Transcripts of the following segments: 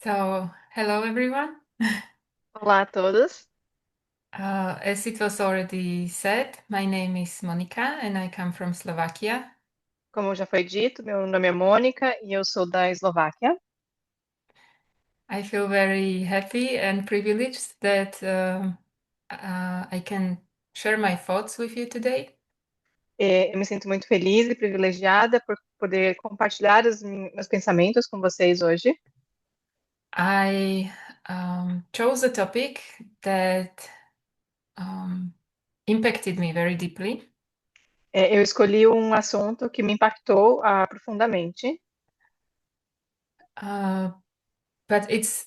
So, hello everyone. Olá a todos. As it was already said, my name is Monica and I come from Slovakia. Como já foi dito, meu nome é Mônica e eu sou da Eslováquia. I feel very happy and privileged that I can share my thoughts with you today. Eu me sinto muito feliz e privilegiada por poder compartilhar os meus pensamentos com vocês hoje. I chose a topic that um, impacted me very deeply, Eu escolhi um assunto que me impactou profundamente. uh, but it's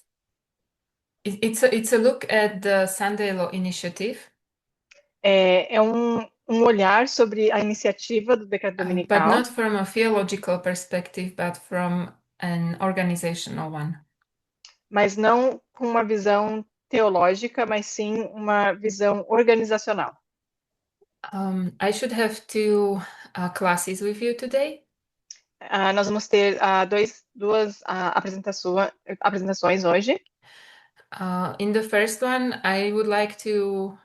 a look at the Sunday Law Initiative. É um olhar sobre a iniciativa do decreto But dominical, not from a theological perspective, but from an organizational one. mas não com uma visão teológica, mas sim uma visão organizacional. I should have two classes with you today. Nós vamos ter duas apresentações hoje. In the first one, I would like to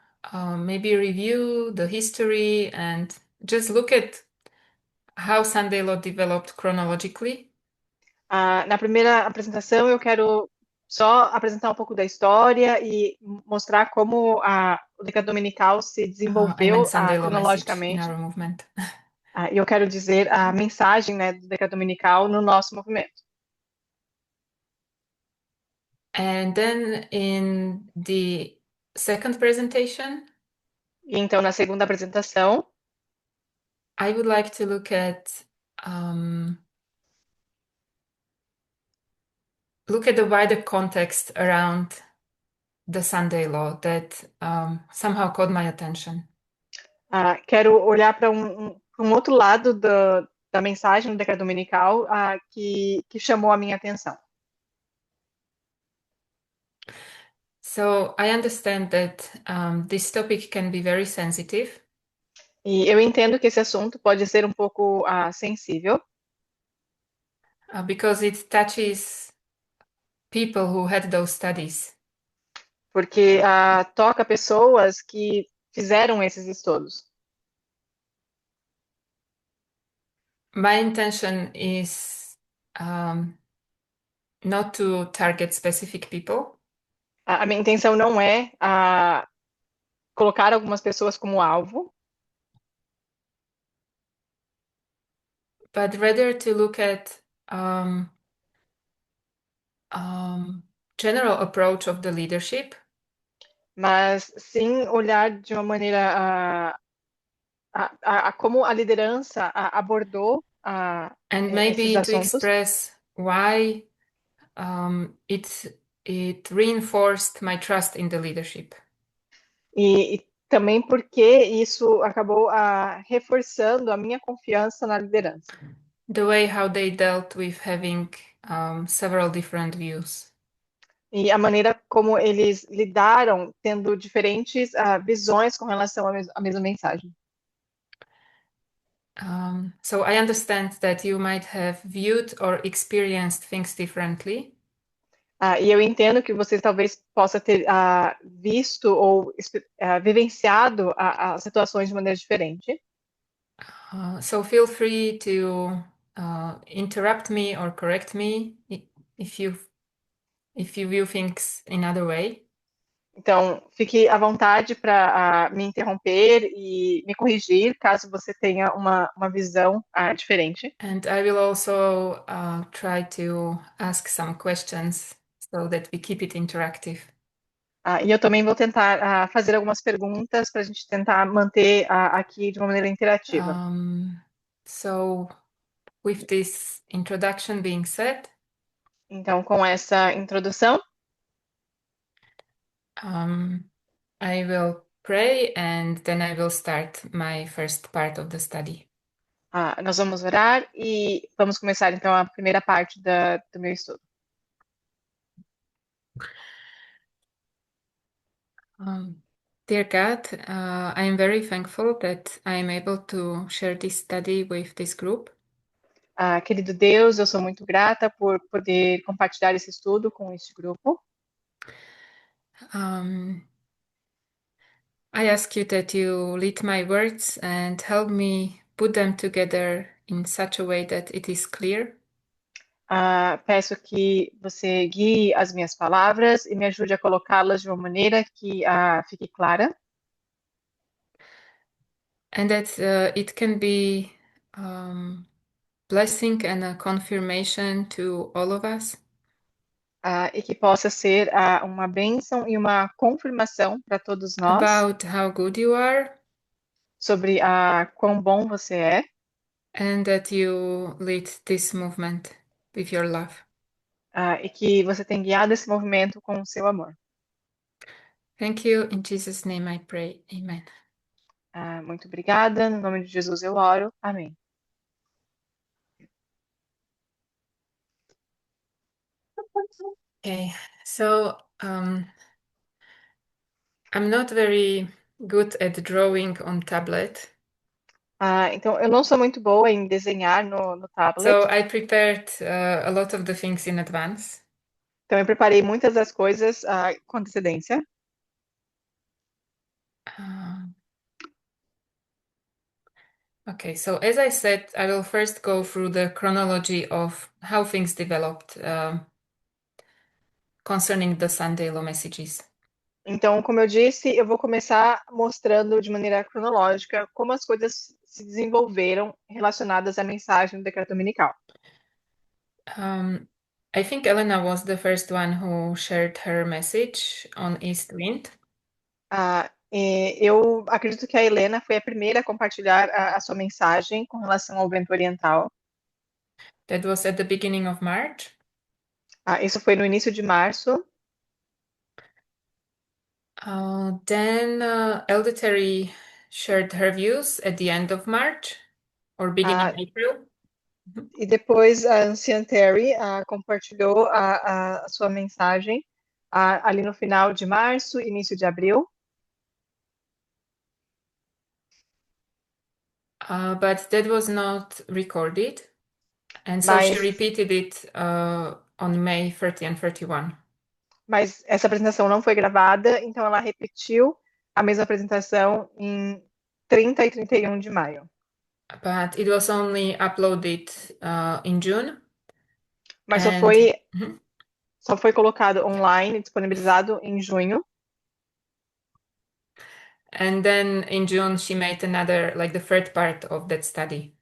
maybe review the history and just look at how Sunday Law developed chronologically. Na primeira apresentação, eu quero só apresentar um pouco da história e mostrar como o decado dominical se I meant desenvolveu Sunday Law message in cronologicamente. our movement. E eu quero dizer a mensagem, né, do decado dominical no nosso movimento. And then in the second presentation, E então, na segunda apresentação, I would like to um, look at the wider context around the Sunday law that somehow caught my attention. quero olhar para pra um outro lado da mensagem do decado dominical que chamou a minha atenção. So I understand that this topic can be very sensitive E eu entendo que esse assunto pode ser um pouco sensível, because it touches people who had those studies. porque toca pessoas que fizeram esses estudos. My intention is um, not to target specific people, A minha intenção não é colocar algumas pessoas como alvo, but rather to look at um, general approach of the leadership mas sim olhar de uma maneira a como a liderança abordou and esses maybe to assuntos express why it reinforced my trust in the leadership. e também porque isso acabou reforçando a minha confiança na liderança The way how they dealt with having several different views. e a maneira como eles lidaram tendo diferentes visões com relação à mesma mensagem. So I understand that you might have viewed or experienced things differently. E eu entendo que você talvez possa ter visto ou vivenciado as situações de maneira diferente. So feel free to interrupt me or correct me if you if you view things in other way. Então, fique à vontade para me interromper e me corrigir caso você tenha uma visão diferente. And I will also try to ask some questions so that we keep it interactive. E eu também vou tentar fazer algumas perguntas para a gente tentar manter aqui de uma maneira interativa. Um, so, with this introduction being said, Então, com essa introdução, um, I will pray and then I will start my first part of the study. nós vamos orar e vamos começar então a primeira parte do meu estudo. Um, Dear God, I am very thankful that I am able to share this study with this group. Querido Deus, eu sou muito grata por poder compartilhar esse estudo com este grupo. Um, I ask you that you lead my words and help me put them together in such a way that it is clear, Peço que você guie as minhas palavras e me ajude a colocá-las de uma maneira que fique clara, and that it can be blessing and a confirmation to all of us e que possa ser uma bênção e uma confirmação para todos nós about how good you are sobre quão bom você é and that you lead this movement with your love. e que você tem guiado esse movimento com o seu amor. Thank you. In Jesus' name I pray. Amen. Muito obrigada. No nome de Jesus eu oro. Amém. Okay, so I'm not very good at drawing on tablet. Então, eu não sou muito boa em desenhar no tablet, So I prepared a lot of the things in advance. então eu preparei muitas das coisas com antecedência. Uh, okay, so as I said, I will first go through the chronology of how things developed concerning the Sunday Law messages. Então, como eu disse, eu vou começar mostrando de maneira cronológica como as coisas se desenvolveram relacionadas à mensagem do decreto dominical. I think Elena was the first one who shared her message on East Wind. Eu acredito que a Helena foi a primeira a compartilhar a sua mensagem com relação ao vento oriental. That was at the beginning of March. Isso foi no início de março. Then Elder Terry shared her views at the end of March or beginning Ah, April. e depois a anciã Terry compartilhou a sua mensagem ali no final de março, início de abril. But that was not recorded. And so she Mas, repeated it on May 30 and 31. mas essa apresentação não foi gravada, então ela repetiu a mesma apresentação em 30 e 31 de maio. But it was only uploaded in June. Mas And Mhm. só foi colocado online, disponibilizado em junho. And then in June she made another, like the third part of that study.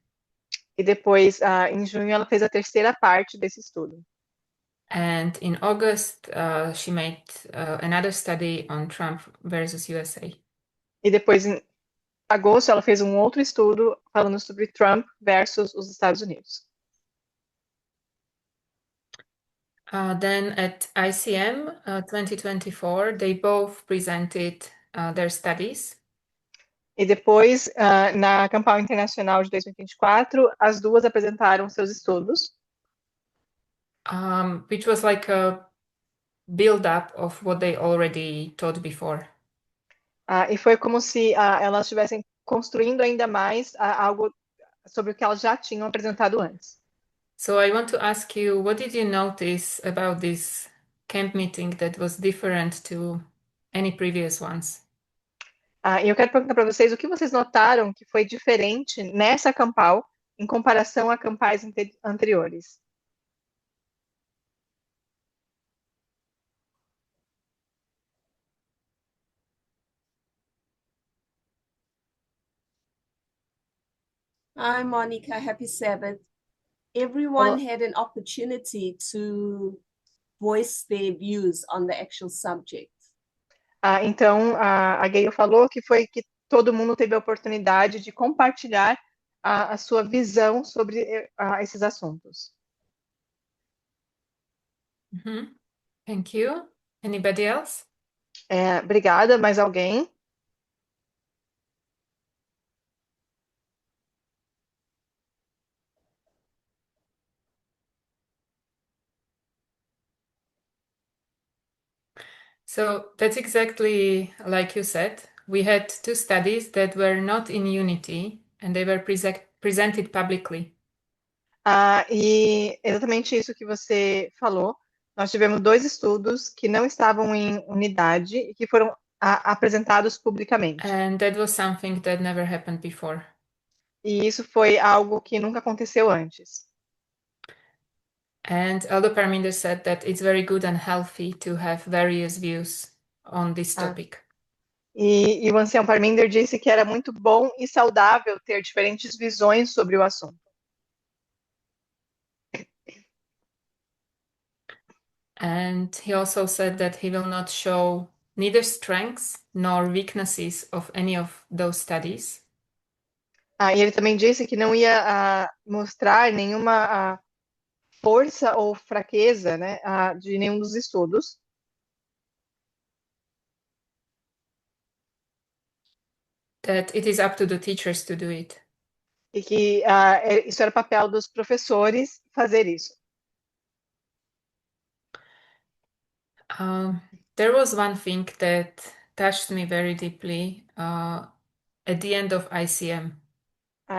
E depois, em junho, ela fez a terceira parte desse estudo. And in August she made another study on Trump versus USA. E depois, em agosto, ela fez um outro estudo falando sobre Trump versus os Estados Unidos. Then at ICM 2024, they both presented their studies. E depois, na Campal Internacional de 2024, as duas apresentaram seus estudos, Which was like a build-up of what they already taught before. e foi como se elas estivessem construindo ainda mais algo sobre o que elas já tinham apresentado antes. So I want to ask you, what did you notice about this camp meeting that was different to any previous ones? E eu quero perguntar para vocês o que vocês notaram que foi diferente nessa Campal em comparação a campais anteriores. Hi, Monica. Happy Sabbath. Everyone Olá. had an opportunity to voice their views on the actual subject. Então, a Gayle falou que foi que todo mundo teve a oportunidade de compartilhar a sua visão sobre esses assuntos. Mhm. Thank you. Anybody else? Obrigada, mais alguém? So that's exactly like you said. We had two studies that were not in unity and they were presented publicly. E exatamente isso que você falou. Nós tivemos dois estudos que não estavam em unidade e que foram apresentados publicamente. And that was something that never happened before. E isso foi algo que nunca aconteceu antes. And Aldo Parminder said that it's very good and healthy to have various views on this Ah, topic. e o ancião Parminder disse que era muito bom e saudável ter diferentes visões sobre o assunto. And he also said that he will not show neither strengths nor weaknesses of any of those studies. E ele também disse que não ia mostrar nenhuma força ou fraqueza, né, de nenhum dos estudos. That it is up to the teachers to do it. E que isso era papel dos professores fazer isso. There was one thing that touched me very deeply at the end of ICM.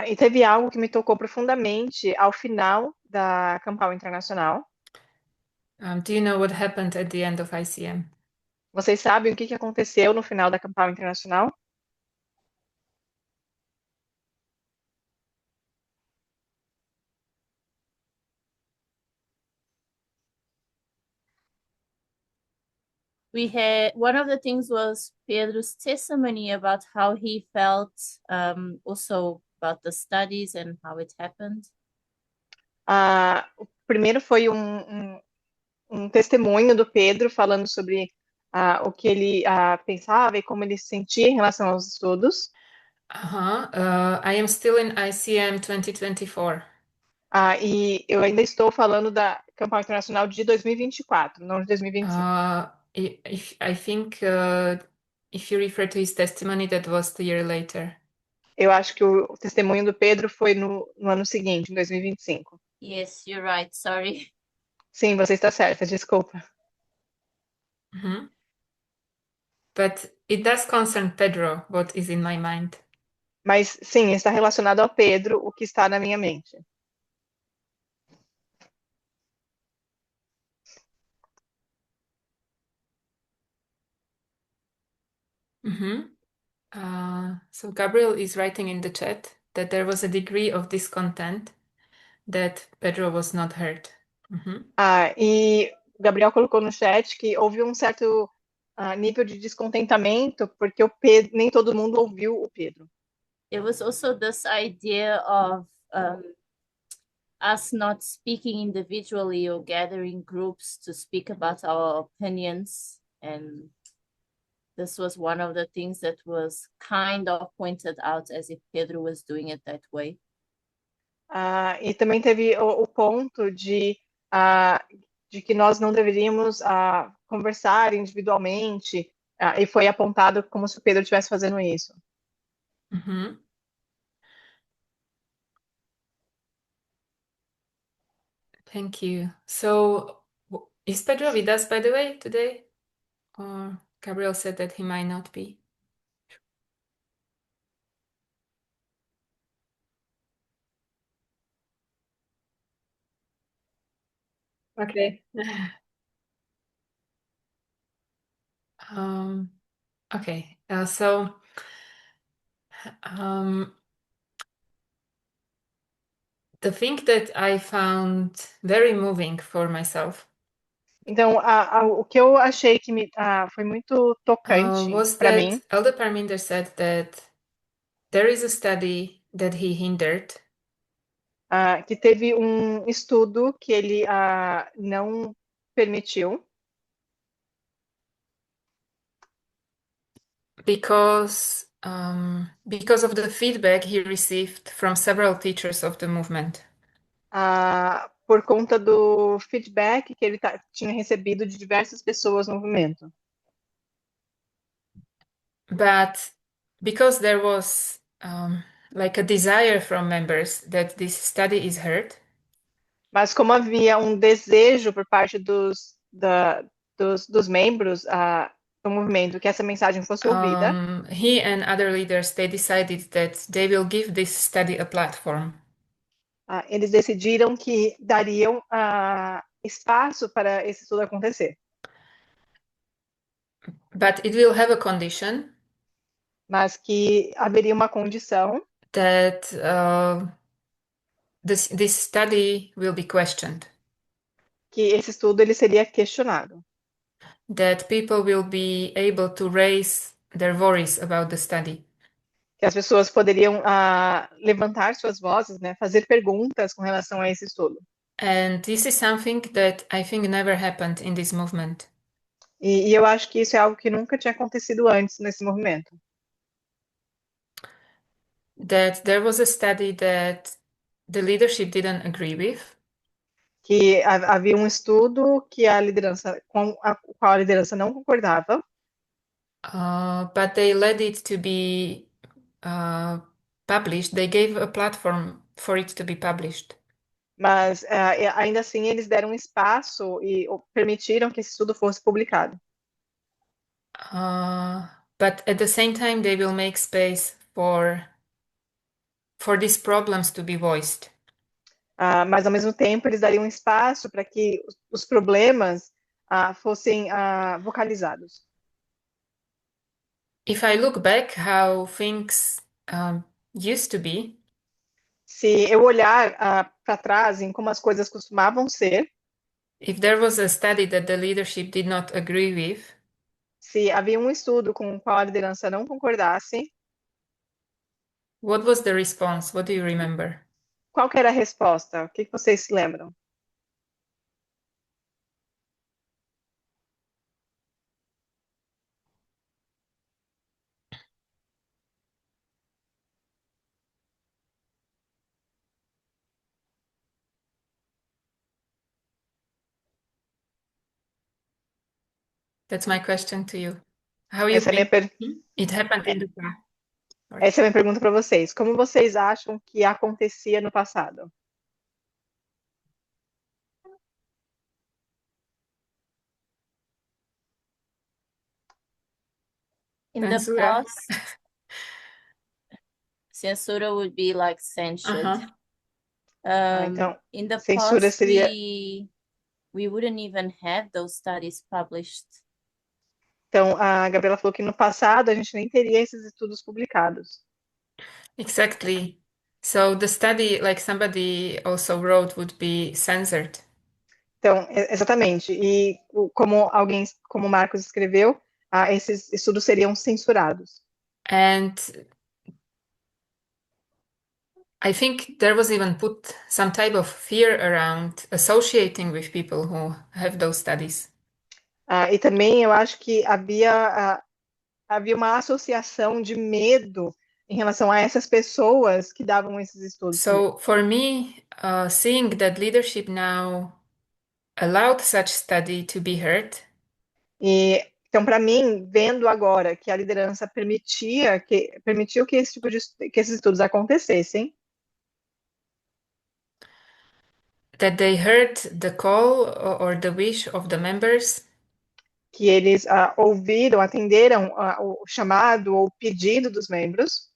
E teve algo que me tocou profundamente ao final da Campal Internacional. Do you know what happened at the end of ICM? Vocês sabem o que aconteceu no final da Campal Internacional? We had one of the things was Pedro's testimony about how he felt, also about the studies and how it happened. O primeiro foi um testemunho do Pedro falando sobre o que ele pensava e como ele se sentia em relação aos estudos. I am still in ICM 2024. E eu ainda estou falando da Campal Internacional de 2024, não de 2025. I think if you refer to his testimony, that was the year later. Eu acho que o testemunho do Pedro foi no ano seguinte, em 2025. Yes, you're right. Sorry. Sim, você está certa, desculpa. Mhm. But it does concern Pedro, what is in my mind. Mas sim, está relacionado ao Pedro, o que está na minha mente. Mhm. So Gabriel is writing in the chat that there was a degree of discontent that Pedro was not heard. Mhm. E o Gabriel colocou no chat que houve um certo nível de descontentamento porque o Pedro, nem todo mundo ouviu o Pedro. There was also this idea of us not speaking individually or gathering groups to speak about our opinions. And this was one of the things that was kind of pointed out as if Pedro was doing it that way. E também teve o ponto de que nós não deveríamos conversar individualmente, e foi apontado como se o Pedro estivesse fazendo isso. Mhm. Thank you. So, is Pedro with us, by the way, today? Or Gabriel said that he might not be. Okay. Okay. The thing that I found very moving for myself Então, o que eu achei que foi muito tocante was para that mim, Elder Parminder said that there is a study that he hindered que teve um estudo que ele não permitiu, because of the feedback he received from several teachers of the movement. por conta do feedback que ele tinha recebido de diversas pessoas no movimento. But because there was like a desire from members that this study is heard, Mas como havia um desejo por parte dos membros do movimento que essa mensagem fosse ouvida, he and other leaders, they decided that they will give this study a platform. eles decidiram que dariam espaço para esse estudo acontecer, but it will have a condition mas que haveria uma condição that this study will be questioned, que esse estudo ele seria questionado, that people will be able to raise their worries about the study. que as pessoas poderiam levantar suas vozes, né, fazer perguntas com relação a esse estudo. And this is something that I think never happened in this movement. E eu acho que isso é algo que nunca tinha acontecido antes nesse movimento. That there was a study that the leadership didn't agree with, Que havia um estudo que a liderança, com a qual a liderança não concordava, but they led it to be published. They gave a platform for it to be published. mas ainda assim eles deram espaço e permitiram que esse estudo fosse publicado. But at the same time, they will make space for these problems to be voiced. Mas ao mesmo tempo eles dariam espaço para que os problemas fossem vocalizados. If I look back how things used to be, Se eu olhar para trás em como as coisas costumavam ser, if there was a study that the leadership did not agree with, se havia um estudo com o qual a liderança não concordasse, what was the response? What do you remember? qual que era a resposta? O que vocês se lembram? That's my question to you. How you Essa é a minha, think it happened in the past? essa é a minha pergunta para vocês. Como vocês acham que acontecia no passado? In the Censura. past, censura would be like censured. Uh-huh. Então, In the censura past, seria. we wouldn't even have those studies published. Então, a Gabriela falou que no passado a gente nem teria esses estudos publicados. Exactly. So the study, like somebody also wrote, would be censored. Então, exatamente. E como o Marcos escreveu, esses estudos seriam censurados. And I think there was even put some type of fear around associating with people who have those studies. E também eu acho que havia uma associação de medo em relação a essas pessoas que davam esses estudos. So for me, seeing that leadership now allowed such study to be heard, Então, para mim, vendo agora que a liderança permitiu que que esses estudos acontecessem, that they heard the call or the wish of the members, que eles atenderam o chamado ou o pedido dos membros,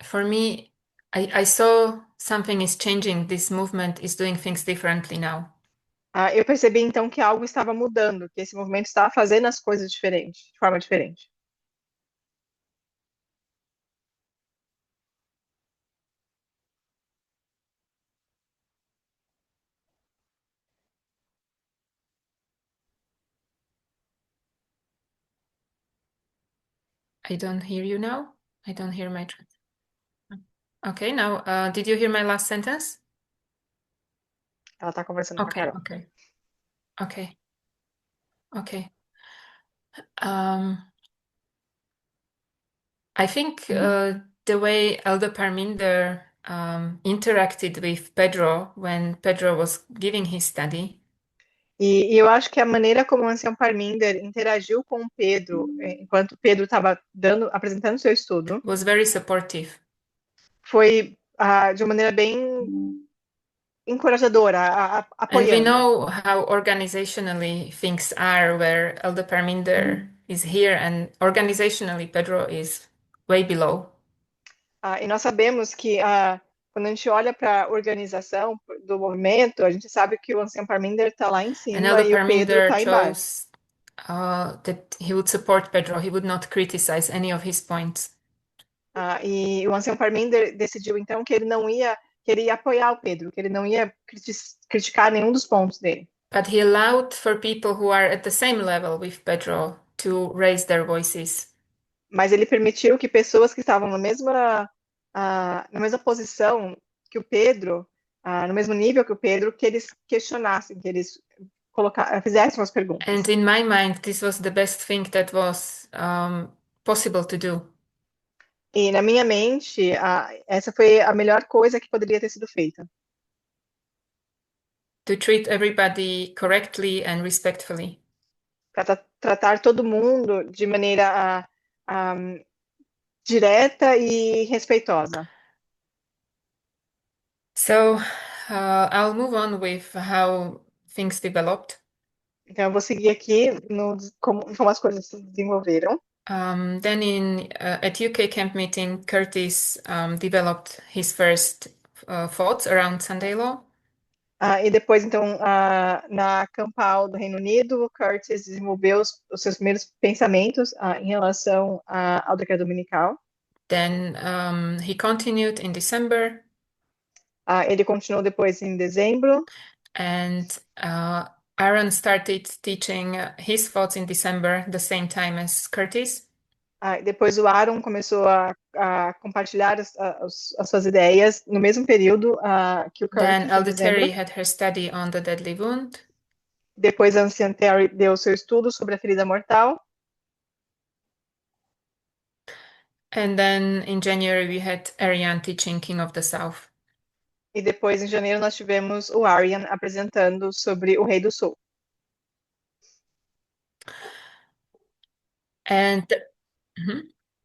for me, I saw something is changing. This movement is doing things differently now. eu percebi então que algo estava mudando, que esse movimento estava fazendo as coisas diferente, de forma diferente. I don't hear you now. I don't hear my Okay, now, did you hear my last sentence? Ela está conversando com a Okay, Carol. okay, okay, okay. I think the way Elder Parminder interacted with Pedro when Pedro was giving his study E eu acho que a maneira como o Anselmo Parminder interagiu com o Pedro, enquanto Pedro estava apresentando seu estudo, was very supportive. foi de uma maneira bem encorajadora, And we apoiando. know how organizationally things are, where Elder Parminder is here, and organizationally Pedro is way below. E nós sabemos que quando a gente olha para a organização do movimento, a gente sabe que o Ansem Parminder está lá em And cima e o Pedro Elder está embaixo. chose that he would support Pedro. He would not criticize any of his points. E o Ansem Parminder decidiu então que ele ia apoiar o Pedro, que ele não ia criticar nenhum dos pontos dele. But he allowed for people who are at the same level with Pedro to raise their voices. Mas ele permitiu que pessoas que estavam na mesma posição que o Pedro, no mesmo nível que o Pedro, que eles questionassem, que eles fizessem as perguntas. And in my mind, this was the best thing that was possible to do. E na minha mente, essa foi a melhor coisa que poderia ter sido feita. To treat everybody correctly and respectfully. Para tratar todo mundo de maneira direta e respeitosa. So I'll move on with how things developed. Então, eu vou seguir aqui como as coisas se desenvolveram. Then at UK camp meeting, Curtis developed his first thoughts around Sunday law. E depois, então, na Campal do Reino Unido, o Curtis desenvolveu os seus primeiros pensamentos em relação ao decreto dominical. Then he continued in December. Ele continuou depois em dezembro. And Aaron started teaching his thoughts in December, the same time as Curtis. Depois o Aaron começou a compartilhar as suas ideias no mesmo período que o Curtis, Then em Elder dezembro. Terry had her study on the deadly wound. Depois a Anciã Terry deu seu estudo sobre a ferida mortal. And then in January we had Ariane teaching King of the South. E depois, em janeiro, nós tivemos o Arian apresentando sobre o Rei do Sul. And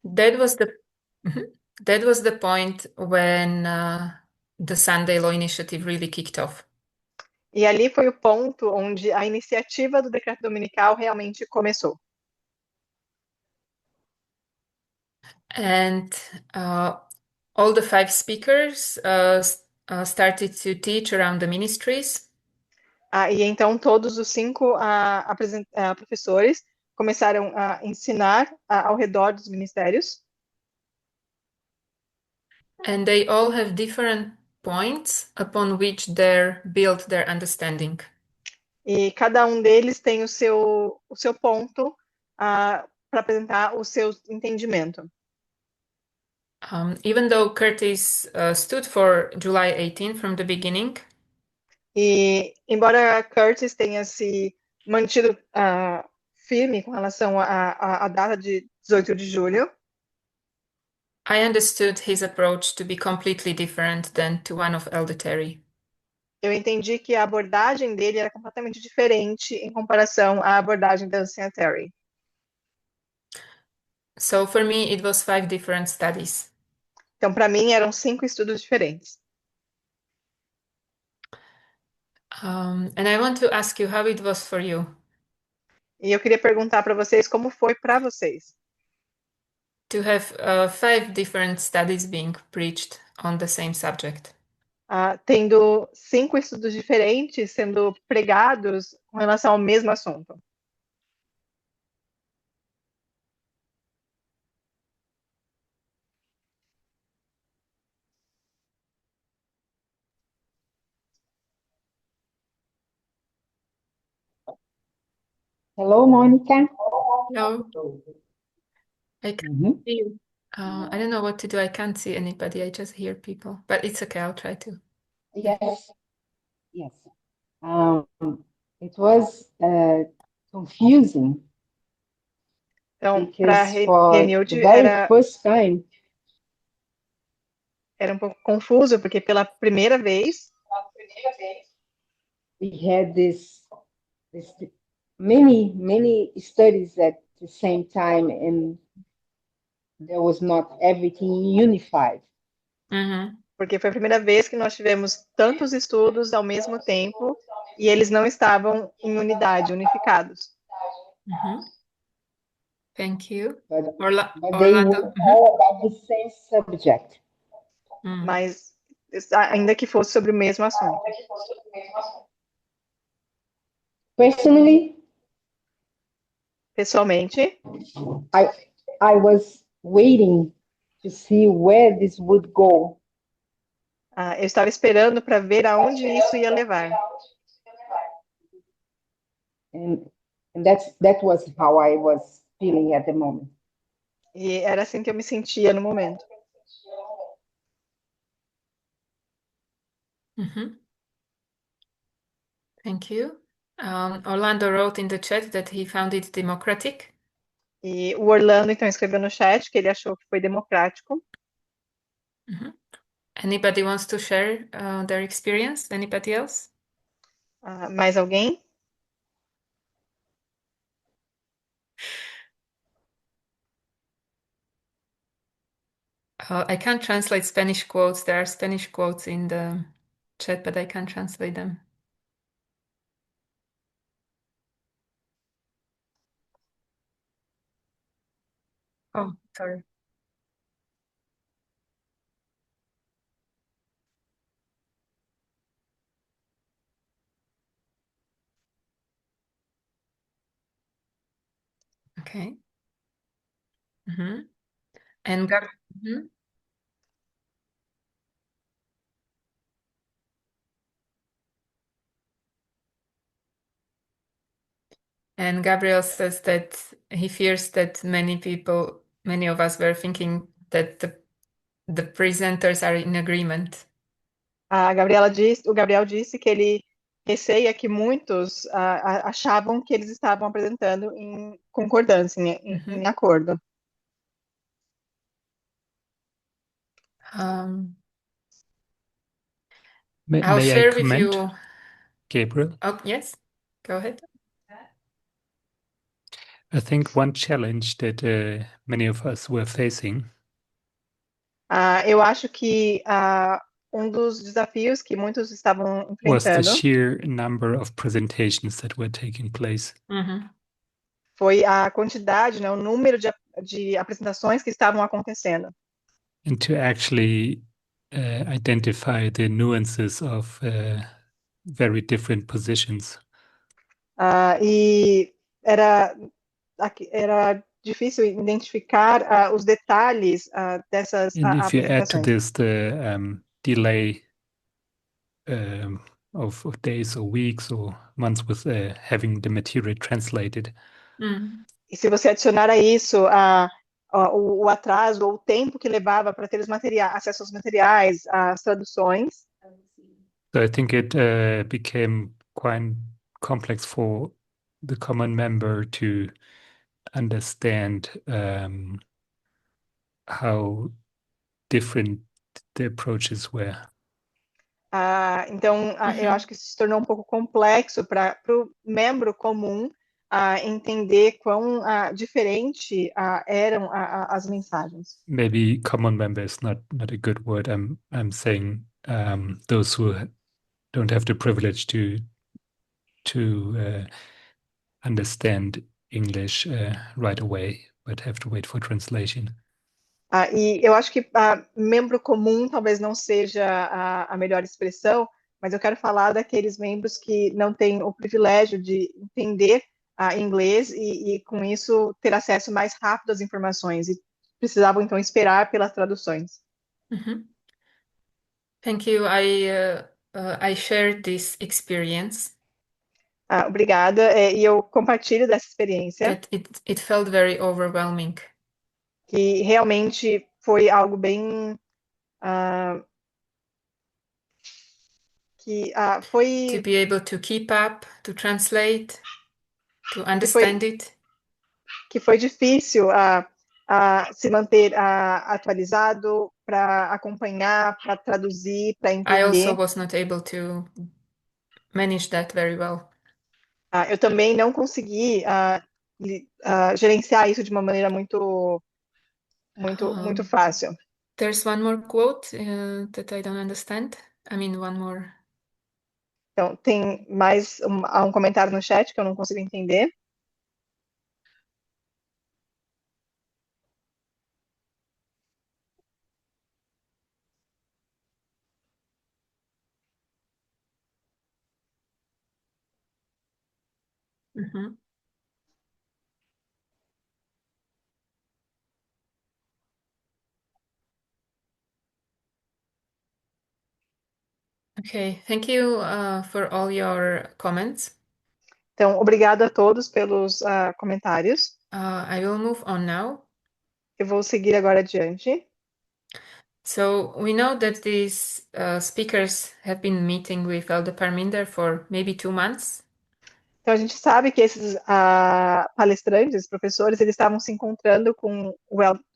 that was the point when the Sunday Law Initiative really kicked off. E ali foi o ponto onde a iniciativa do decreto dominical realmente começou. And all the 5 speakers started to teach around the ministries. E então todos os 5 professores começaram a ensinar ao redor dos ministérios. And they all have different points upon which they build their understanding. E cada deles tem o seu ponto para apresentar o seu entendimento. Even though Curtis stood for July 18 from the beginning, e embora Curtis tenha se mantido firme com relação à data de 18 de julho, I understood his approach to be completely different than to one of Elder Terry. Eu entendi que a abordagem dele era completamente diferente em comparação à abordagem da Anciã Terry. So for me, it was 5 different studies. Então, para mim, eram 5 estudos diferentes. And I want to ask you how it was for you. E eu queria perguntar para vocês como foi para vocês. To have 5 different studies being preached on the same subject. Tendo 5 estudos diferentes sendo pregados com relação ao mesmo assunto. Hello, Monica. Hello. I can see you. I don't know what to do. I can't see anybody. I just hear people. But it's okay. I'll try to. Yes. It was confusing Então, para because for Renilde the very first time, era um pouco confuso, porque pela primeira vez we had this many studies at the same time, and there was not everything unified. Porque foi a primeira vez que nós tivemos tantos estudos ao mesmo tempo e eles não estavam em unidade, unificados. Thank you. But they Orlando. were all about the same subject. mas ainda que fosse sobre o mesmo assunto. Personally, Pessoalmente, I was waiting to see where this would go. eu estava esperando para ver aonde isso ia levar. And that was how I was feeling at the moment. E era assim que eu me sentia no momento. Mhm. Thank you. Orlando wrote in the chat that he found it democratic. E o Orlando, então, escreveu no chat que ele achou que foi democrático. Mhm. Anybody wants to share their experience? Anybody else? Mais alguém? I can't translate Spanish quotes. There are Spanish quotes in the chat, but I can't translate them. Oh, sorry. Okay. Mhm. And Mhm. And Gabriel says that he fears that many of us were thinking that the presenters are in agreement. O Gabriel disse que ele receia que muitos achavam que eles estavam apresentando em concordância, em acordo. Um, May, I'll may I share with comment, you. Gabriel? Oh, yes, go ahead. I think one challenge that many of us were facing Eu acho que dos desafios que muitos estavam was the enfrentando sheer number of presentations that were taking place. Mhm. foi a quantidade, né, o número de apresentações que estavam acontecendo. And to actually identify the nuances of very different positions. E era difícil identificar os detalhes dessas And if you add to apresentações. this the delay of days or weeks or months with having the material translated, E se você adicionar a isso o atraso ou o tempo que levava para ter acesso aos materiais, as traduções, so I think it became quite complex for the common member to understand how different the approaches were. então eu acho que isso se tornou um pouco complexo para o membro comum entender quão diferente eram as mensagens. Maybe common member is not a good word. I'm saying those who don't have the privilege to understand English right away, but have to wait for translation. E eu acho que membro comum talvez não seja a melhor expressão, mas eu quero falar daqueles membros que não têm o privilégio de entender inglês e, com isso, ter acesso mais rápido às informações e precisavam, então, esperar pelas traduções. Mhm. Thank you. I shared this experience Obrigada. E eu compartilho dessa experiência, that it felt very overwhelming. que realmente foi algo bem... que To foi... be able to keep up, to translate, to que foi understand it. que foi difícil se manter atualizado, para acompanhar, para traduzir, para I also entender. was not able to manage that very well. Eu também não consegui gerenciar isso de uma maneira muito fácil. There's one more quote that I don't understand. I mean, one more. Então, tem mais um comentário no chat que eu não consigo entender. Mhm. Okay, thank you for all your comments. Então, obrigado a todos pelos comentários. I will move on now. Eu vou seguir agora adiante. So we know that these speakers have been meeting with Elde Parminder for maybe 2 months. Então, a gente sabe que esses palestrantes, professores, eles estavam se encontrando com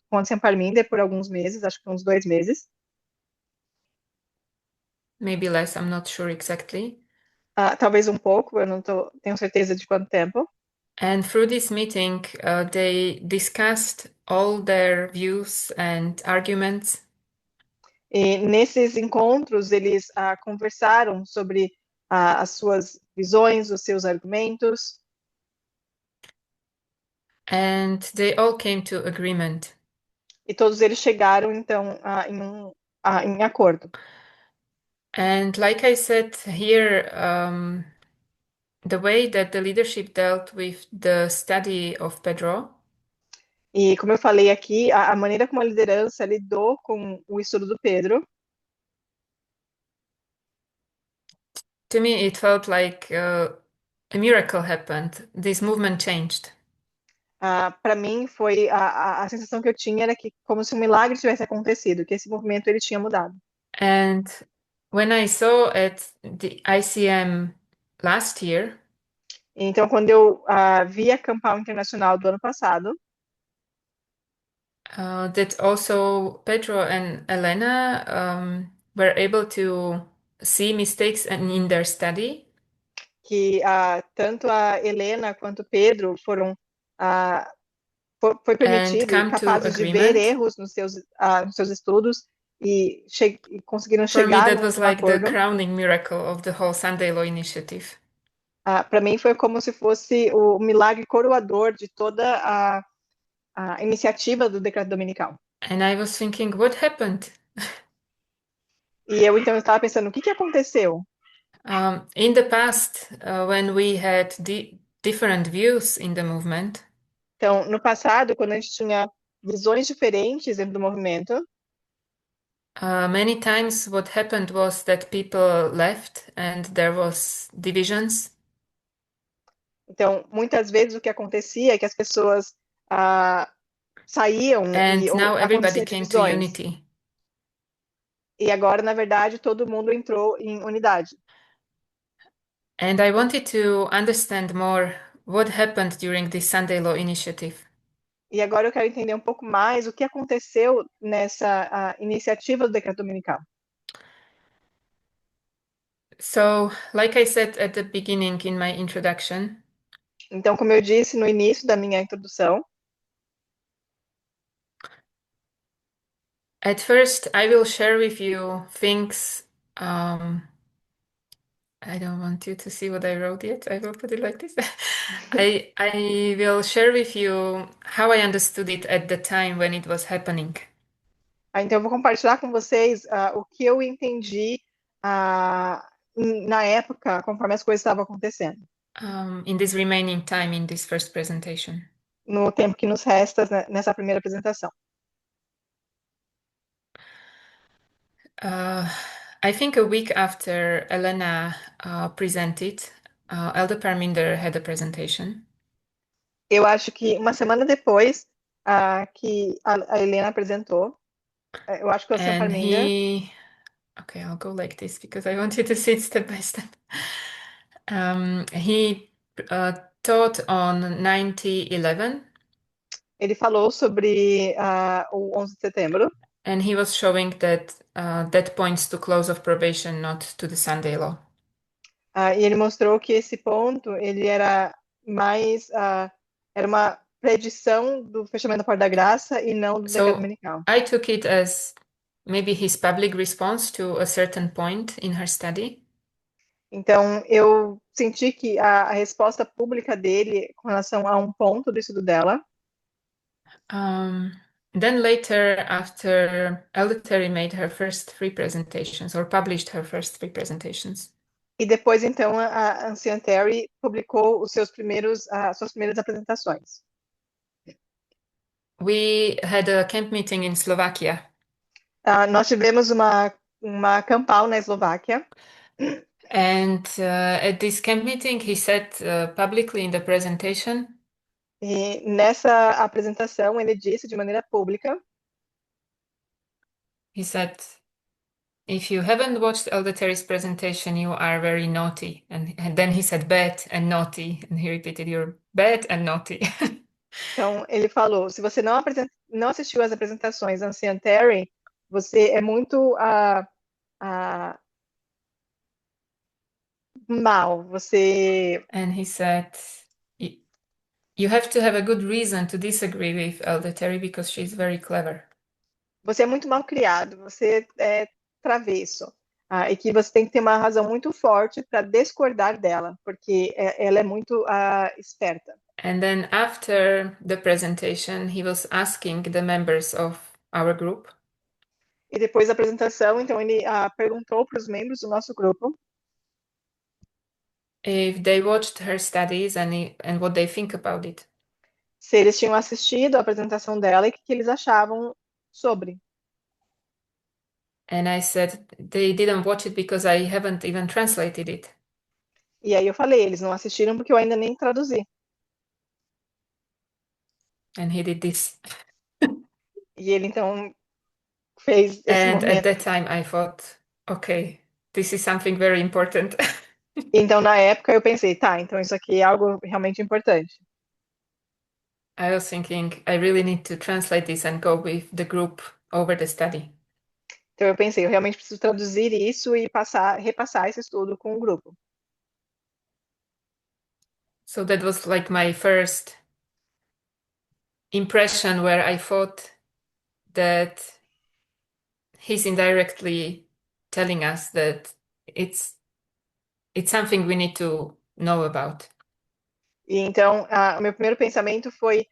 com a Parminder por alguns meses, acho que uns 2 meses. Maybe less, I'm not sure exactly. Talvez um pouco, eu não tenho certeza de quanto tempo. And through this meeting, they discussed all their views and arguments. E nesses encontros, eles conversaram sobre as suas visões, os seus argumentos, And they all came to agreement. e todos eles chegaram, então, em acordo. And like I said here, the way that the leadership dealt with the study of Pedro E, como eu falei aqui, a maneira como a liderança lidou com o estudo do Pedro, to me, it felt like a miracle happened. This movement changed. para mim, foi a sensação que eu tinha era que como se um milagre tivesse acontecido, que esse movimento ele tinha mudado. And when I saw at the ICM last year, Então, quando eu vi a Campal Internacional do ano passado, that also Pedro and Elena were able to see mistakes in their study que tanto a Helena quanto o Pedro foi and permitido e come to capazes de ver agreement. erros nos seus estudos e conseguiram For me, chegar that was num like the acordo. crowning miracle of the whole Sunday Law Initiative. Para mim foi como se fosse o milagre coroador de toda a iniciativa do Decreto Dominical. And I was thinking, what happened? E eu então estava pensando, o que aconteceu? In the past, when we had different views in the movement, Então, no passado, quando a gente tinha visões diferentes dentro do movimento, many times what happened was that people left and there was divisions. então muitas vezes o que acontecia é que as pessoas saíam And ou now everybody acontecia came to divisões. unity. E agora, na verdade, todo mundo entrou em unidade. And I wanted to understand more what happened during this Sunday Law Initiative. E agora eu quero entender um pouco mais o que aconteceu nessa iniciativa do Decreto Dominical. So, like I said at the beginning in my introduction, Então, como eu disse no início da minha introdução, at first I will share with you things. I don't want you to see what I wrote yet. I will put it like this. I will share with you how I understood it at the time when it was happening. então eu vou compartilhar com vocês o que eu entendi na época, conforme as coisas estavam acontecendo, In this remaining time in this first presentation. no tempo que nos resta nessa primeira apresentação. I think a week after Elena presented, Elde Parminder had a presentation. Eu acho que uma semana depois que a Helena apresentou, eu acho que o Sam And Parminder, okay, I'll go like this because I want you to see it step by step. He taught on 9011. ele falou sobre o 11 de setembro, And he was showing that that points to close of probation, not to the Sunday law. e ele mostrou que esse ponto ele era mais era uma predição do fechamento da porta da graça e não do decreto So dominical. I took it as maybe his public response to a certain point in her study. Então eu senti que a resposta pública dele com relação a um ponto do estudo dela. Then later, after Elde Terry made her first 3 presentations or published her first 3 presentations. E depois, então, a Ancien Terry publicou suas primeiras apresentações. We had a camp meeting in Slovakia, Nós tivemos uma campal na Eslováquia, and at this camp meeting, he said publicly in the presentation, e nessa apresentação ele disse de maneira pública, he said, if you haven't watched Elder Terry's presentation, you are very naughty. And then he said bad and naughty, and he repeated, you're bad and naughty. então ele falou, se você não assistiu às apresentações da Ancien Terry, você é muito mal, você... And he said, you have to have a good reason to disagree with Elder Terry because she's very clever. Você é muito mal criado, você é travesso, e que você tem que ter uma razão muito forte para discordar dela, porque ela é muito esperta. And then after the presentation, he was asking the members of our group E depois da apresentação, então ele perguntou para os membros do nosso grupo if they watched her studies and what they think about it. se eles tinham assistido a apresentação dela e o que eles achavam sobre. And I said, they didn't watch it because I haven't even translated it. E aí eu falei, eles não assistiram porque eu ainda nem traduzi. And he did this. E ele então fez esse And at movimento. that time, I thought, okay, this is something very important. Então na época eu pensei, tá, então isso aqui é algo realmente importante. I was thinking, I really need to translate this and go with the group over the study. Então eu pensei, eu realmente preciso traduzir isso e repassar esse estudo com o grupo. So that was like my first impression where I thought that he's indirectly telling us that it's something we need to know about. E então o meu primeiro pensamento foi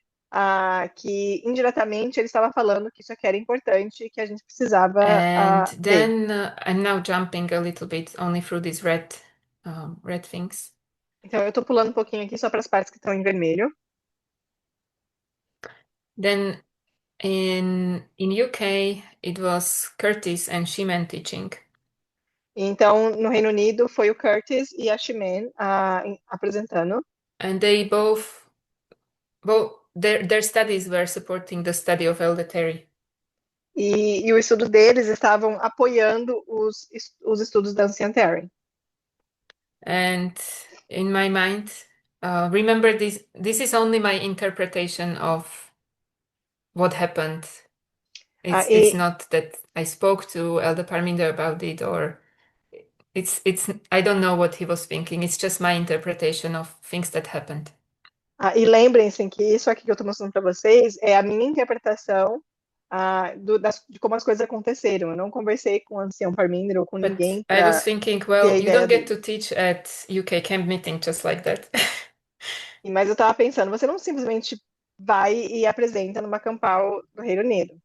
que indiretamente ele estava falando que isso aqui era importante e que a gente precisava And ver. then I'm now jumping a little bit only through these red things. Então eu estou pulando um pouquinho aqui só para as partes que estão em vermelho. Then in UK it was Curtis and Shimen teaching. Então no Reino Unido foi o Curtis e a Shimen apresentando. And they both their studies were supporting the study of Elder Terry. E o estudo deles estavam apoiando os estudos da Ancien Terry. And in my mind, remember this is only my interpretation of what happened. It's not that I spoke to Elder Parminder about it, or it's I don't know what he was thinking. It's just my interpretation of things that happened. E lembrem-se que isso aqui que eu estou mostrando para vocês é a minha interpretação de como as coisas aconteceram. Eu não conversei com o ancião Parminder ou com But ninguém I was thinking, well, you ideia don't get dele. to teach at UK camp meeting just like that. Mas eu estava pensando, você não simplesmente vai e apresenta numa campal do Reino Unido.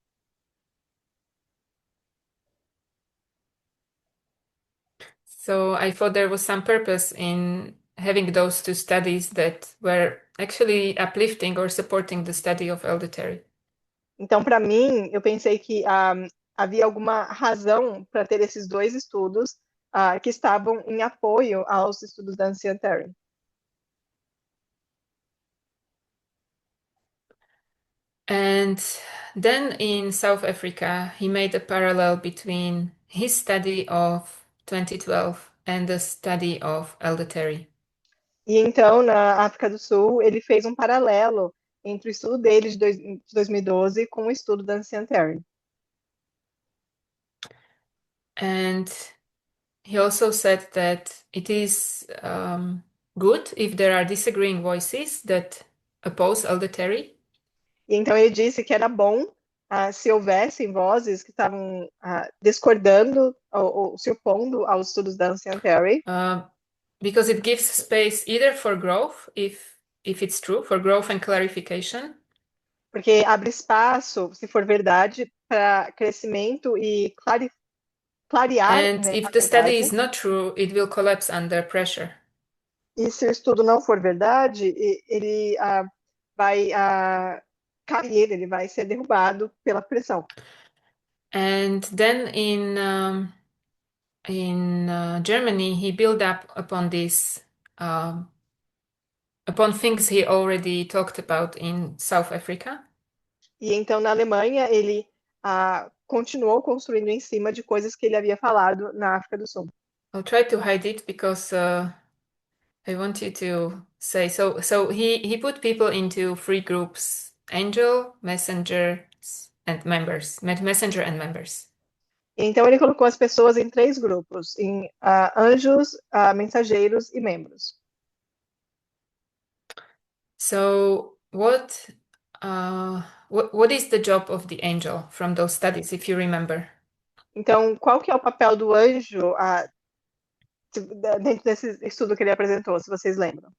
So I thought there was some purpose in having those two studies that were actually uplifting or supporting the study of Elder Terry. Então, para mim, eu pensei que havia alguma razão para ter esses dois estudos que estavam em apoio aos estudos da Ancien Terry. And then in South Africa, he made a parallel between his study of 2012 and the study of Elder Terry. E então, na África do Sul, ele fez um paralelo entre o estudo dele de 2012 com o estudo da Ancien Terry. And he also said that it is good if there are disagreeing voices that oppose Elder Terry. E então ele disse que era bom se houvessem vozes que estavam discordando ou se opondo aos estudos da Ancien Terry. Because it gives space either for growth, if it's true, for growth and clarification. Porque abre espaço, se for verdade, para crescimento e clarear, And né, if a the study verdade. is not true, it will collapse under pressure. E se o estudo não for verdade, ele vai cair, ele vai ser derrubado pela pressão. And then in Germany, he built up upon this, upon things he already talked about in South Africa. E então, na Alemanha, ele continuou construindo em cima de coisas que ele havia falado na África do Sul. I'll try to hide it because I want you to say so. So he put people into three groups: angel, messengers, and members. Messenger and members. Então, ele colocou as pessoas em três grupos: em anjos, mensageiros e membros. So what is the job of the angel from those studies, if you remember? Então, qual que é o papel do anjo dentro desse estudo que ele apresentou, se vocês lembram?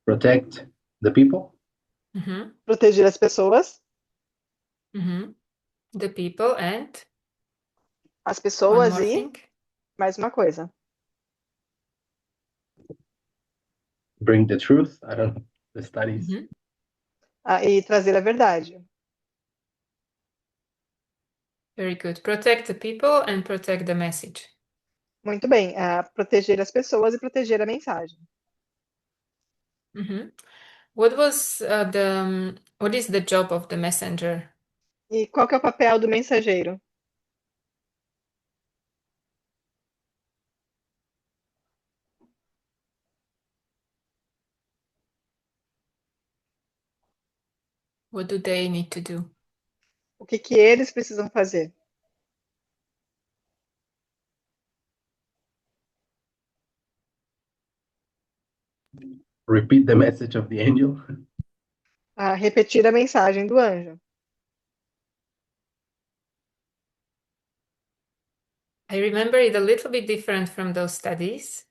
Protect the people. Mhm, Proteger as pessoas. mhm. The people and As one pessoas more e thing. mais uma coisa. Bring the truth. I don't know the studies. Mhm. E trazer a verdade. Very good. Protect the people and protect the message. Muito bem. Proteger as pessoas e proteger a mensagem. Mhm. What is the job of the messenger? E qual que é o papel do mensageiro? What do they need to do? O que eles precisam fazer? Repeat the message of the angel. Repetir a mensagem do anjo. I remember it a little bit different from those studies.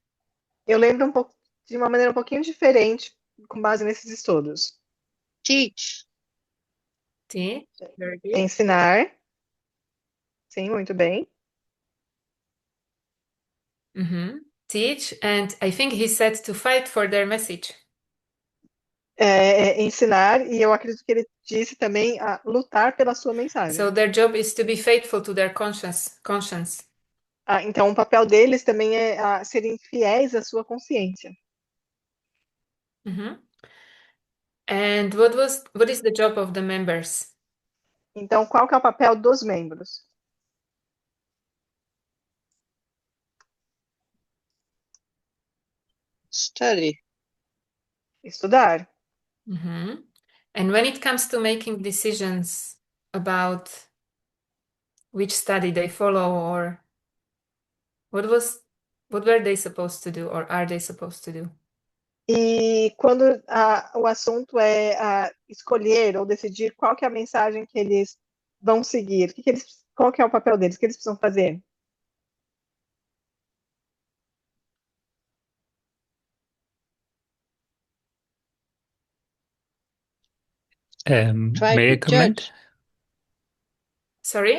Eu lembro de uma maneira um pouquinho diferente com base nesses estudos. Teach. See? Very good. Ensinar. Sim, muito bem. Teach, and I think he said to fight for their message. Ensinar, e eu acredito que ele disse também lutar pela sua mensagem. So their job is to be faithful to their conscience. Então, o papel deles também é serem fiéis à sua consciência. And what is the job of the members? Então, qual que é o papel dos membros? Study. Estudar. And when it comes to making decisions about which study they follow, or what were they supposed to do, or are they supposed to do? E quando o assunto é escolher ou decidir qual que é a mensagem que eles vão seguir, qual que é o papel deles, o que eles precisam fazer? Try May I to comment? judge. Sorry?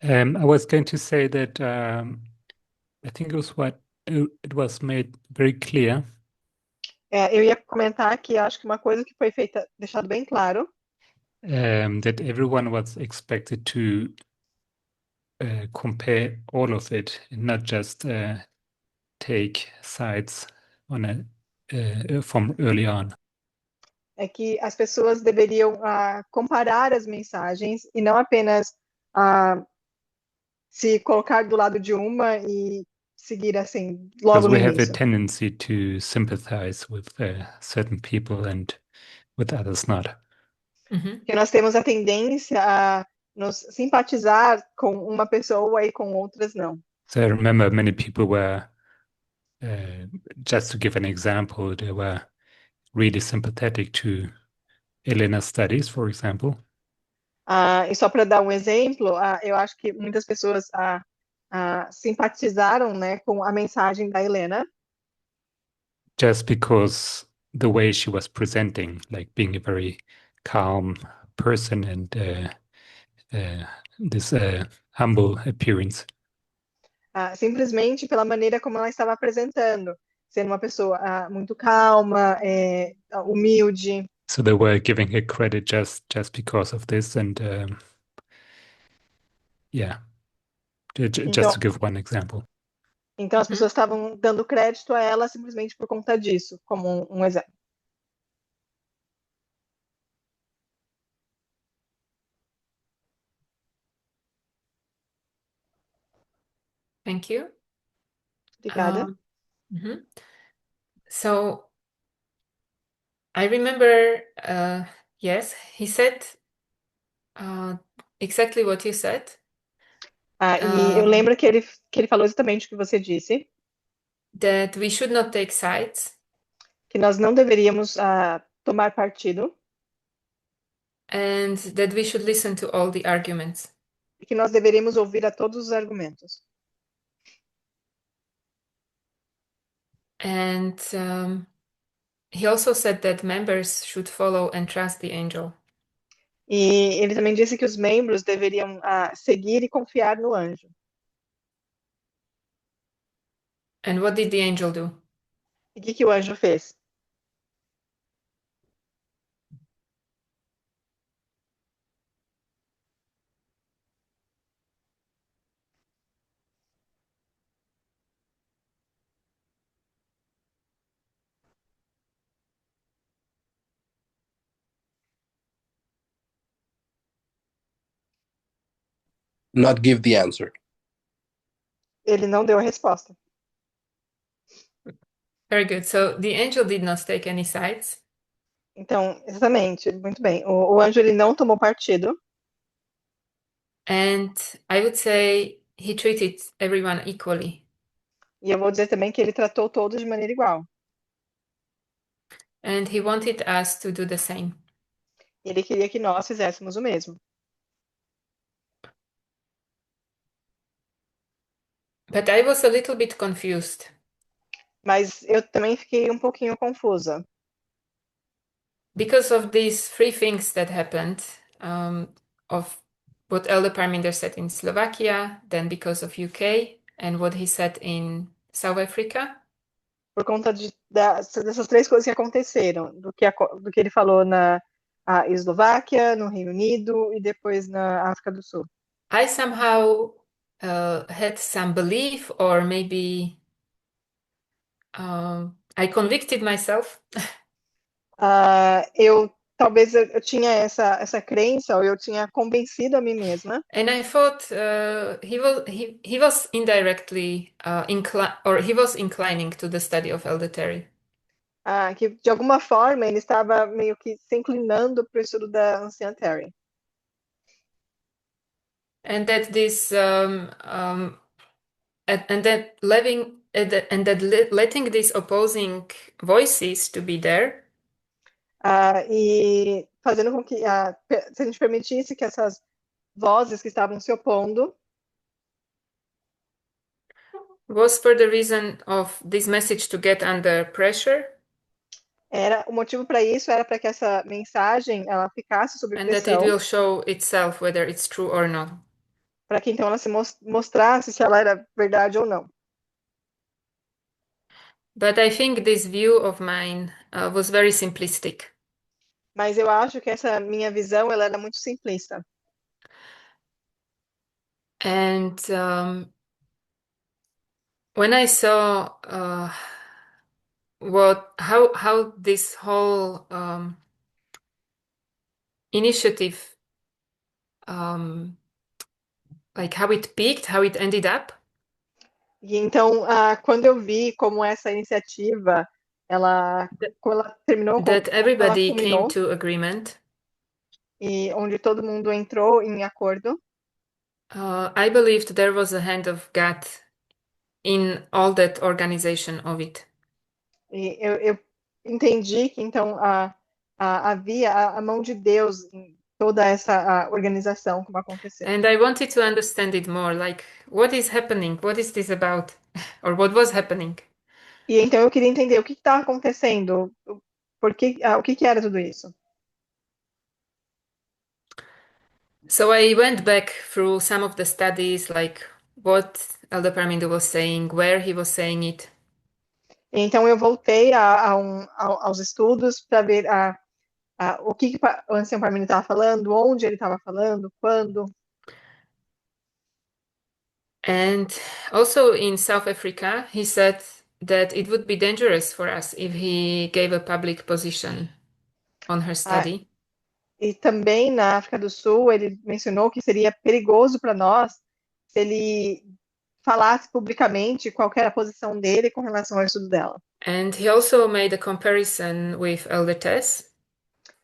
I was going to say that I think it was made very clear Eu ia comentar que acho que uma coisa que foi deixado bem claro, that everyone was expected to compare all of it and not just take sides on from early on. é que as pessoas deveriam comparar as mensagens e não apenas se colocar do lado de uma e seguir assim logo Because no we have a início. tendency to sympathize with certain people and with others not. Porque nós temos a tendência a nos simpatizar com uma pessoa e com outras não. So I remember many people were, just to give an example, they were really sympathetic to Elena's studies, for example. E só para dar um exemplo, eu acho que muitas pessoas simpatizaram, né, com a mensagem da Helena. just because the way she was presenting, like being a very calm person and this humble appearance. Simplesmente pela maneira como ela estava apresentando, sendo uma pessoa muito calma, humilde. So they were giving her credit just because of this, and yeah, just Então, to give one example. então as pessoas estavam dando crédito a ela simplesmente por conta disso, como um exemplo. Thank you. Obrigada. Mhm. So I remember, yes, he said exactly what you said. E eu lembro que ele falou exatamente o que você disse, That we should not take sides que nós não deveríamos tomar partido and that we should listen to all the arguments. e que nós deveríamos ouvir a todos os argumentos. And he also said that members should follow and trust the angel. E ele também disse que os membros deveriam seguir e confiar no anjo. And what did the angel do? E o que o anjo fez? Not give the answer. Ele não deu a resposta. Very good. So the angel did not take any sides. Então, exatamente, muito bem. O anjo ele não tomou partido. And I would say he treated everyone equally. E eu vou dizer também que ele tratou todos de maneira igual. And he wanted us to do the same. Ele queria que nós fizéssemos o mesmo. But I was a little bit confused Mas eu também fiquei um pouquinho confusa. because of these three things that happened, of what Elder Parminder said in Slovakia, then because of UK, and what he said in South Africa. Por conta dessas três coisas que aconteceram, do que ele falou na Eslováquia, no Reino Unido e depois na África do Sul. I somehow had some belief, or maybe I convicted myself Talvez eu tinha essa crença, ou eu tinha convencido a mim mesma, and I thought he was indirectly he was inclining to the study of Elder Terry. que de alguma forma ele estava meio que se inclinando para o estudo da anciã Terry. And that this and that letting these opposing voices to be there E fazendo com que, se a gente permitisse que essas vozes que estavam se opondo was for the reason of this message to get under pressure, o motivo para isso era para que essa mensagem ela ficasse sob and that it pressão, will show itself whether it's true or not. para que então ela se mostrasse se ela era verdade ou não. But I think this view of mine was very simplistic. Mas eu acho que essa minha visão ela era muito simplista. And when I saw how this whole initiative, like how it peaked, how it ended up, E então, quando eu vi como essa iniciativa como ela terminou, that como ela everybody culminou, came to agreement, e onde todo mundo entrou em acordo, I believed there was a hand of God in all that organization of it. e eu entendi que então havia a mão de Deus em toda essa organização como aconteceu. And I wanted to understand it more, like what is happening? What is this about? Or what was happening? E então eu queria entender o que estava acontecendo, o que era tudo isso. So I went back through some of the studies, like what Elder Parmindo was saying, where he was saying it. Então eu voltei aos estudos para ver o que o ancião Parmenides estava falando, onde ele estava falando, quando. And also in South Africa, he said that it would be dangerous for us if he gave a public position on her Ah, study. e também na África do Sul, ele mencionou que seria perigoso para nós se ele falasse publicamente qual que era a posição dele com relação ao estudo dela. And he also made a comparison with Elder Tess.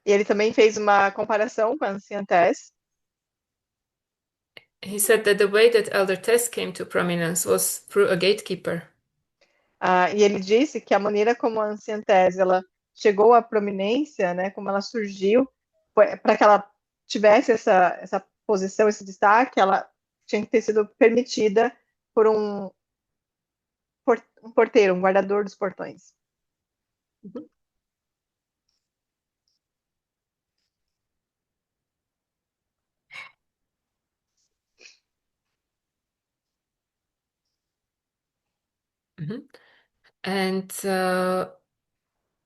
E ele também fez uma comparação com a anciã Tess. He said that the way that Elder Tess came to prominence was through a gatekeeper. E ele disse que a maneira como a anciã Tess ela chegou à prominência, né, como ela surgiu, para que ela tivesse essa posição, esse destaque, ela tinha que ter sido permitida por um porteiro, um guardador dos portões. Mhm. And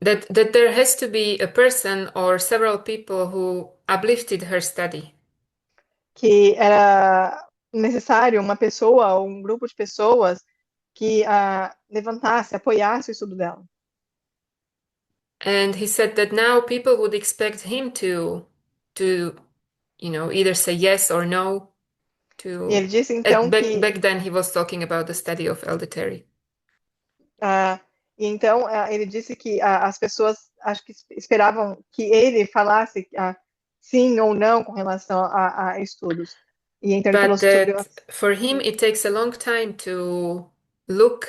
that there has to be a person or several people who uplifted her study. Que era necessário uma pessoa ou um grupo de pessoas que levantasse, apoiasse o estudo dela. And he said that now people would expect him to either say yes or no E ele to. disse então Back then he was talking about the study of Elder Terry. Então ele disse que as pessoas acho que esperavam que ele falasse sim ou não com relação a estudos. E então ele falou But sobre that for him it takes a long time to look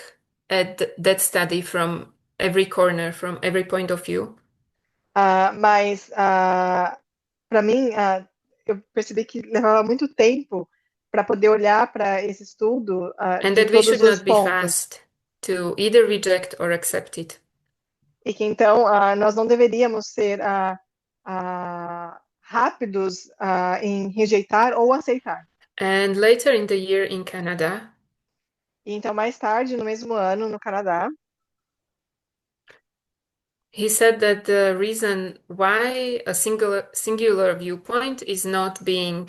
at that study from every corner, from every point of view. mas para mim eu percebi que levava muito tempo para poder olhar para esse estudo And de that we todos should os not be pontos. fast to either reject or accept it. E que então nós não deveríamos ser rápidos em rejeitar ou aceitar. And later in the year in Canada, E então, mais tarde, no mesmo ano, no Canadá, he said that the reason why a singular viewpoint is not being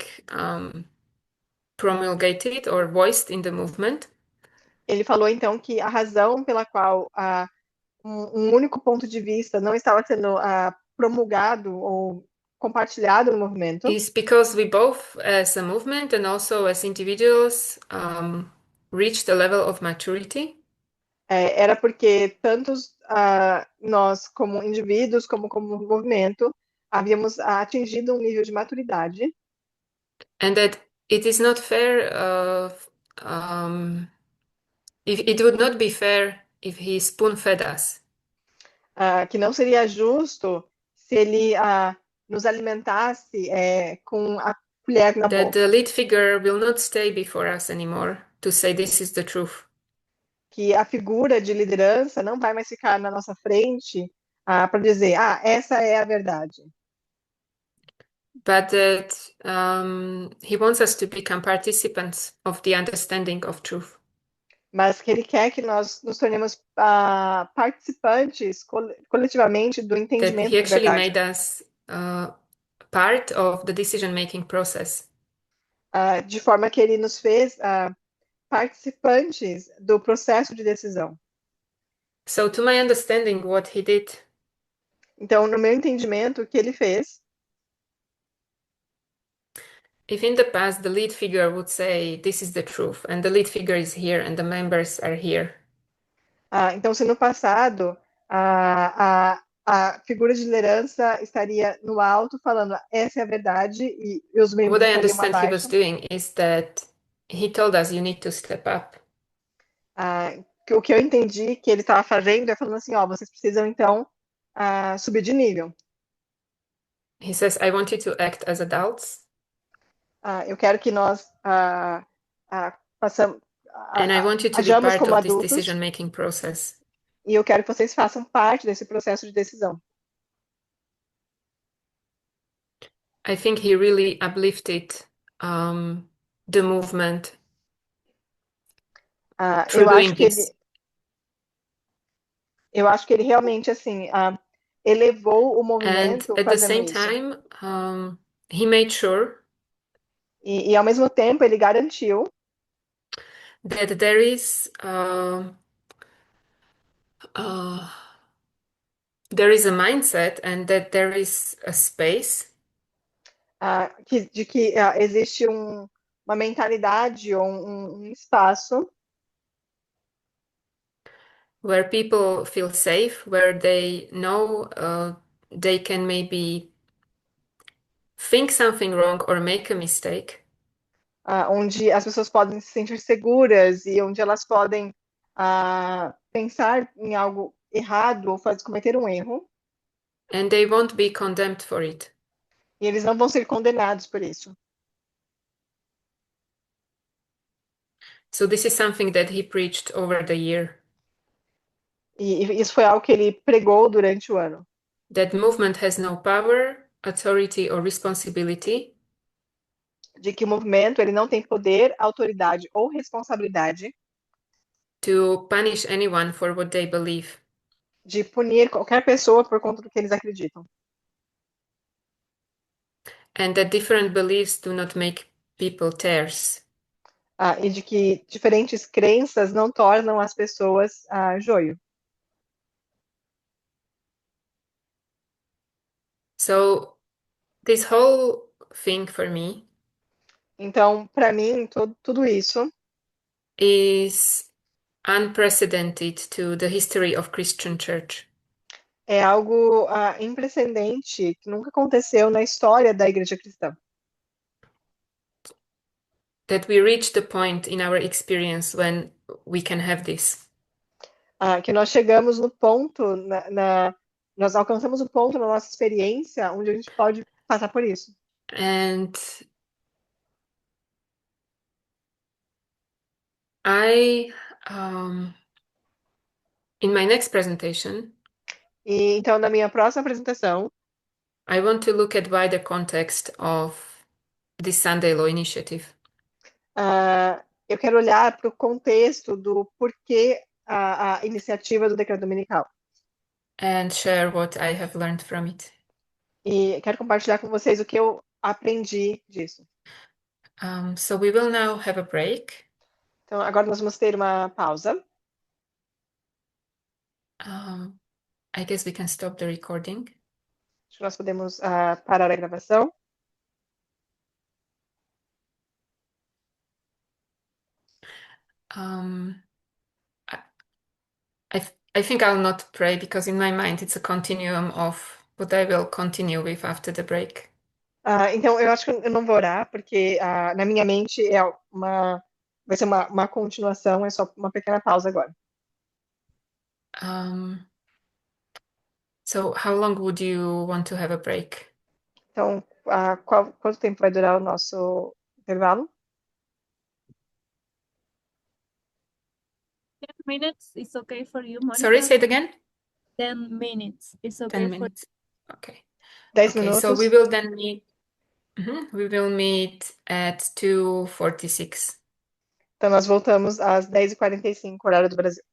promulgated or voiced in the movement ele falou então que a razão pela qual um único ponto de vista não estava sendo promulgado ou compartilhado no movimento is because we both, as a movement and also as individuals, reached a level of maturity era porque tantos nós, como indivíduos, como movimento, havíamos atingido um nível de maturidade and that it is not fair if it would not be fair if he spoon-fed us. Que não seria justo se ele nos alimentasse com a colher na That boca. the lead figure will not stay before us anymore to say this is the truth. Que a figura de liderança não vai mais ficar na nossa frente para dizer, essa é a verdade. But that he wants us to become participants of the understanding of truth. Mas que ele quer que nós nos tornemos participantes coletivamente do That entendimento he da actually verdade. made us part of the decision-making process. De forma que ele nos fez participantes do processo de decisão. So, to my understanding, what he did Então, no meu entendimento, o que ele fez, if in the past the lead figure would say this is the truth and the lead figure is here and the members are here, então se no passado a figura de liderança estaria no alto falando essa é a verdade e os membros what I estariam understand he was abaixo, doing is that he told us you need to step up. O que eu entendi que ele estava fazendo é falando assim, vocês precisam então subir de nível. He says, I want you to act as adults Eu quero que nós and I want you to be ajamos part como of this adultos decision-making process. e eu quero que vocês façam parte desse processo de decisão. I think he really uplifted the movement through Eu doing acho que this. ele realmente assim elevou o And movimento at the fazendo same isso. time, he made sure E ao mesmo tempo ele garantiu that there is a mindset and that there is a space de que existe uma mentalidade ou um espaço where people feel safe, where they know they can maybe think something wrong or make a mistake, onde as pessoas podem se sentir seguras e onde elas podem pensar em algo errado ou cometer um erro, and they won't be condemned for it. e eles não vão ser condenados por isso. So this is something that he preached over the year. E isso foi algo que ele pregou durante o ano. That movement has no power, authority, or responsibility De que o movimento ele não tem poder, autoridade ou responsabilidade to punish anyone for what they believe. de punir qualquer pessoa por conta do que eles acreditam. And that different beliefs do not make people tares. E de que diferentes crenças não tornam as pessoas joio. So this whole thing for me Então, para mim, tudo isso is unprecedented to the history of Christian church. é algo imprecedente, que nunca aconteceu na história da igreja cristã. That we reach the point in our experience when we can have this. Que nós chegamos no ponto, nós alcançamos o ponto na nossa experiência onde a gente pode passar por isso. And I, in my next presentation, E então, na minha próxima apresentação, I want to look at wider context of this Sunday Law Initiative. eu quero olhar para o contexto do porquê a iniciativa do Decreto Dominical. And share what I have learned from it. E quero compartilhar com vocês o que eu aprendi disso. So we will now have a break. Então, agora nós vamos ter uma pausa. I guess we can stop the recording. Acho que nós podemos parar a gravação. I think I'll not pray because in my mind it's a continuum of what I will continue with after the break. Então, eu acho que eu não vou orar, porque na minha mente vai ser uma continuação, é só uma pequena pausa agora. So how long would you want to have a break? Então, quanto tempo vai durar o nosso intervalo? 10 minutes is okay for you, Monica? Sorry, say it again? 10 minutes is 10 okay for minutes. Okay. 10 Okay, minutos. so we will then meet. We will meet at 2:46. Então, nós voltamos às 10h45, horário do Brasil.